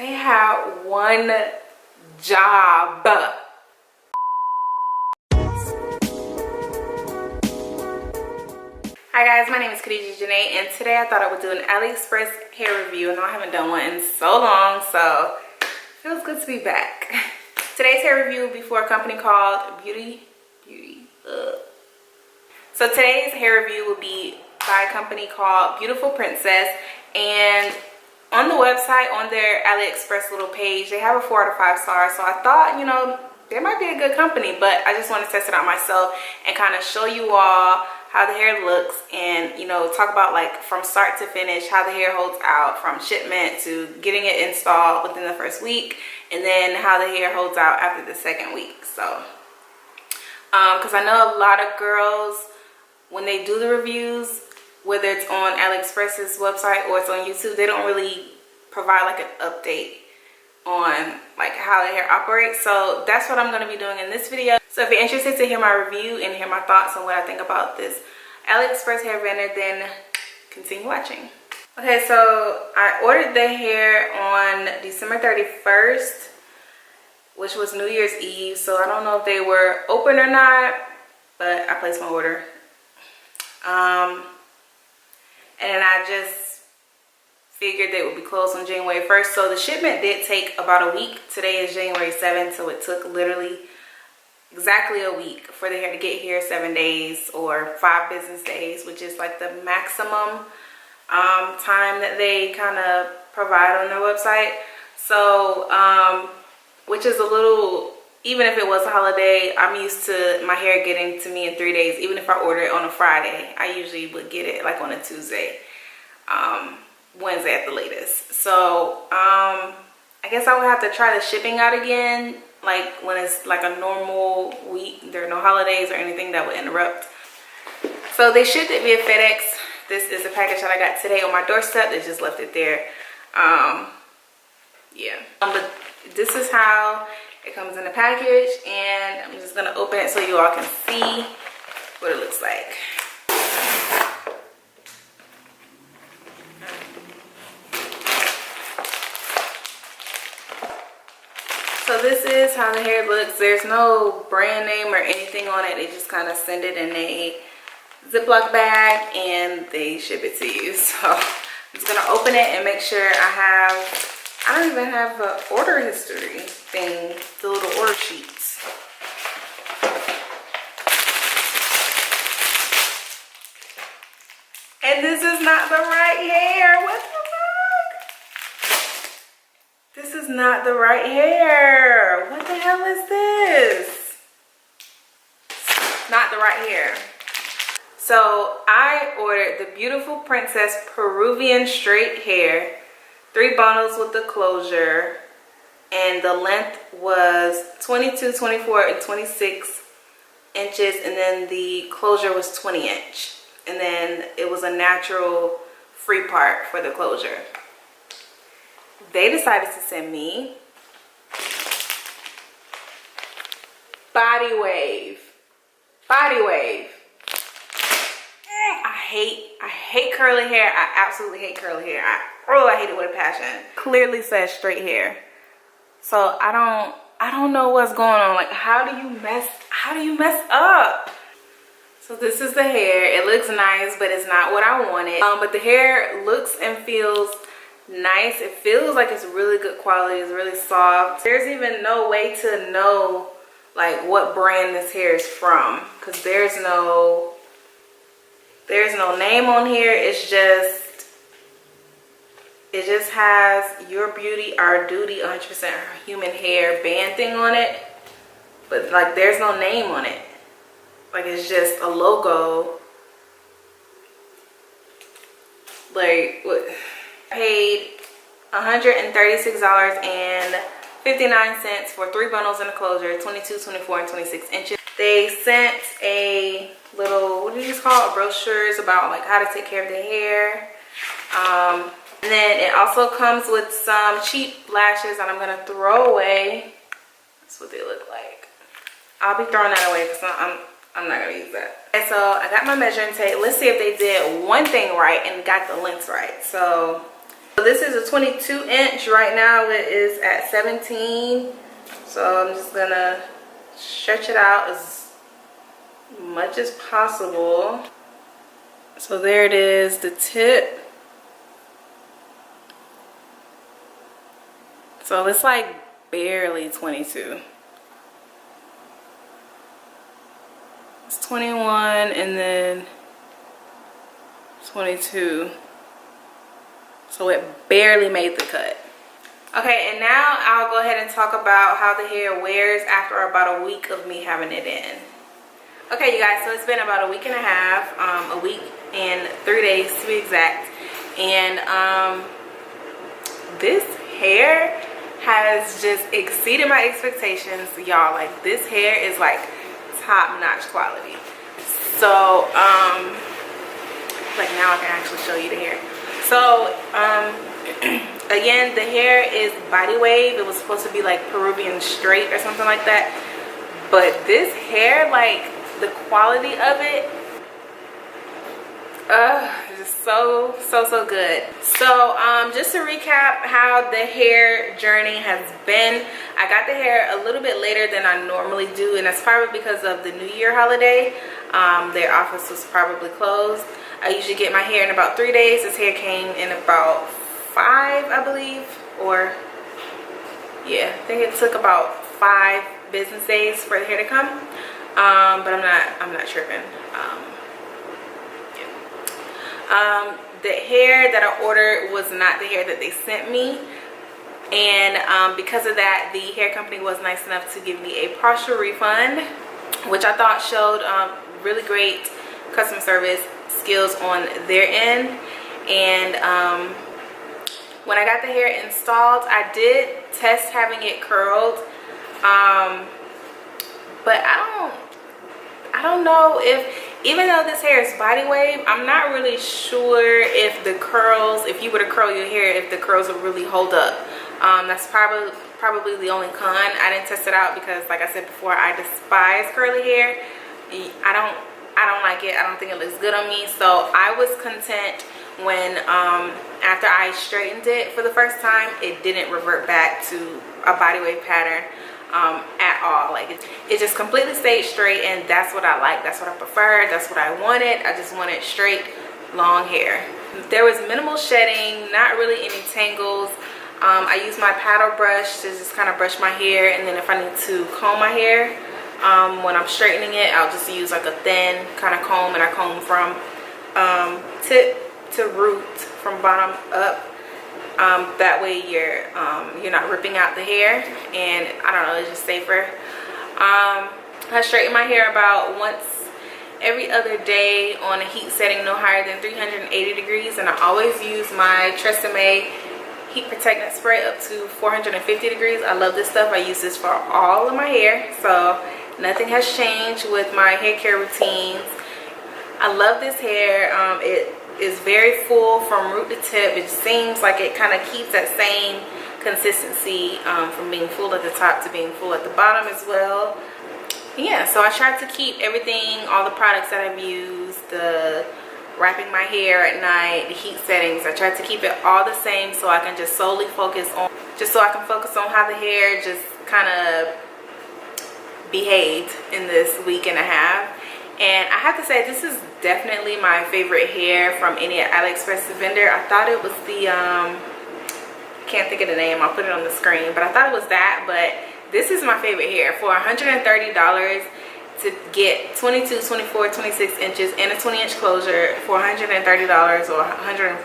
They had one job. Hi guys, my name is Kadeisha, and today I thought I would do an Aliexpress hair review. I know I haven't done one in so long, so it feels good to be back. Today's hair review will be for a company called So today's hair review will be by a company called Beautiful Princess, and on the website, on their Aliexpress little page, they have a 4 out of 5 stars. So I thought, you know, they might be a good company, but I just want to test it out myself and kind of show you all how the hair looks, and you know, talk about like from start to finish how the hair holds out from shipment to getting it installed within the first week, and then how the hair holds out after the second week. So because I know a lot of girls, when they do the reviews, whether it's on Aliexpress's website or it's on YouTube, they don't really provide like an update on like how the hair operates. So that's what I'm going to be doing in this video. So if you're interested to hear my review and hear my thoughts on what I think about this Aliexpress hair vendor, then continue watching. Okay, so I ordered the hair on December 31st, which was New Year's Eve. So I don't know if they were open or not, but I placed my order. And I just figured they would be closed on January 1st. So the shipment did take about a week. Today is January 7th, so it took literally exactly a week for the hair to get here. 7 days or 5 business days, which is like the maximum time that they kind of provide on their website. So which is a little, even if it was a holiday, I'm used to my hair getting to me in 3 days. Even if I order it on a Friday, I usually would get it like on a Tuesday, Wednesday at the latest. So I guess I would have to try the shipping out again, like when it's like a normal week, there are no holidays or anything that would interrupt. So they shipped it via FedEx. This is a package that I got today on my doorstep. They just left it there. But this is how it comes in the package, and I'm just gonna open it so you all can see what it looks like. So this is how the hair looks. There's no brand name or anything on it. They just kind of send it in a Ziploc bag and they ship it to you. So I'm just gonna open it and make sure I don't even have an order history thing, the little order sheets. And this is not the right hair. What the fuck? This is not the right hair. What the hell is this? Not the right hair. So I ordered the Beautiful Princess Peruvian straight hair, 3 bundles with the closure, and the length was 22, 24, and 26 inches, and then the closure was 20 inch, and then it was a natural free part for the closure. They decided to send me body wave. I hate curly hair. I absolutely hate curly hair. I hate it with a passion. Clearly says straight hair. So I don't know what's going on. Like, how do you mess up? So this is the hair. It looks nice, but it's not what I wanted. But the hair looks and feels nice. It feels like it's really good quality. It's really soft. There's even no way to know like what brand this hair is from, because there's no name on here. It just has Your Beauty, Our Duty, 100% human hair band thing on it, but like there's no name on it. Like, it's just a logo. Like, what? I paid $136.59 for 3 bundles in the closure, 22, 24, and 26 inches. They sent a little, what do you call it, brochures about like how to take care of the hair. And then it also comes with some cheap lashes that I'm gonna throw away. That's what they look like. I'll be throwing that away because I'm not gonna use that. Okay, so I got my measuring tape. Let's see if they did one thing right and got the lengths right. So This is a 22 inch. Right now it is at 17. So I'm just gonna stretch it out as much as possible. So there it is, the tip. So it's like barely 22. It's 21 and then 22. So it barely made the cut. Okay, and now I'll go ahead and talk about how the hair wears after about a week of me having it in. Okay, you guys, so it's been about a week and a half, a week and 3 days to be exact. And this hair has just exceeded my expectations, y'all. Like, this hair is like top-notch quality. So, like, now I can actually show you the hair. So, again, the hair is body wave. It was supposed to be like Peruvian straight or something like that. But this hair, like, the quality of it, it's just so good. So, just to recap how the hair journey has been, I got the hair a little bit later than I normally do, and that's probably because of the New Year holiday. Their office was probably closed. I usually get my hair in about 3 days. This hair came in about 5, I believe, or yeah, I think it took about 5 business days for the hair to come. But I'm not tripping. The hair that I ordered was not the hair that they sent me, and because of that, the hair company was nice enough to give me a partial refund, which I thought showed really great customer service skills on their end. And when I got the hair installed, I did test having it curled, but I don't know if, even though this hair is body wave, I'm not really sure if the curls, if you were to curl your hair, if the curls would really hold up. That's probably the only con. I didn't test it out because, like I said before, I despise curly hair. I don't like it. I don't think it looks good on me. So I was content when after I straightened it for the first time, it didn't revert back to a body wave pattern at all. Like, it just completely stayed straight, and that's what I like. That's what I prefer. That's what I wanted. I just wanted straight, long hair. There was minimal shedding, not really any tangles. I use my paddle brush to just kind of brush my hair, and then if I need to comb my hair, when I'm straightening it, I'll just use like a thin kind of comb, and I comb from tip to root, from bottom up. That way you're not ripping out the hair, and I don't know, it's just safer. I straighten my hair about once every other day on a heat setting no higher than 380 degrees, and I always use my Tresemme heat protectant spray up to 450 degrees. I love this stuff. I use this for all of my hair, so nothing has changed with my hair care routines. I love this hair. It is very full from root to tip. It seems like it kind of keeps that same consistency from being full at the top to being full at the bottom as well. Yeah, so I try to keep everything, all the products that I've used, the wrapping my hair at night, the heat settings, I try to keep it all the same so I can just solely focus on, how the hair just kind of behaved in this week and a half. And I have to say, this is definitely my favorite hair from any Aliexpress vendor. I thought it was the, can't think of the name, I'll put it on the screen, but I thought it was that. But this is my favorite hair. For $130 to get 22, 24, 26 inches and a 20-inch closure for $130, or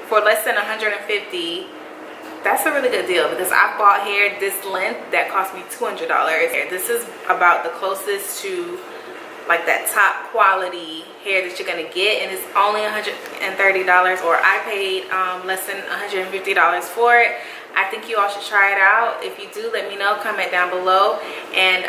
for less than $150, that's a really good deal, because I've bought hair this length that cost me $200. This is about the closest to like that top quality hair that you're gonna get, and it's only $130, or I paid less than $150 for it. I think you all should try it out. If you do, let me know, comment down below, and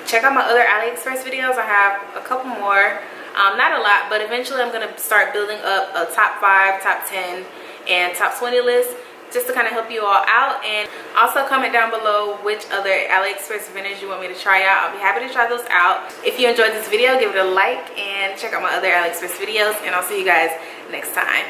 check out my other Aliexpress videos. I have a couple more, not a lot, but eventually I'm gonna start building up a top 5, top 10, and top 20 list, just to kind of help you all out. And also comment down below which other Aliexpress vendors you want me to try out. I'll be happy to try those out. If you enjoyed this video, give it a like and check out my other Aliexpress videos, and I'll see you guys next time.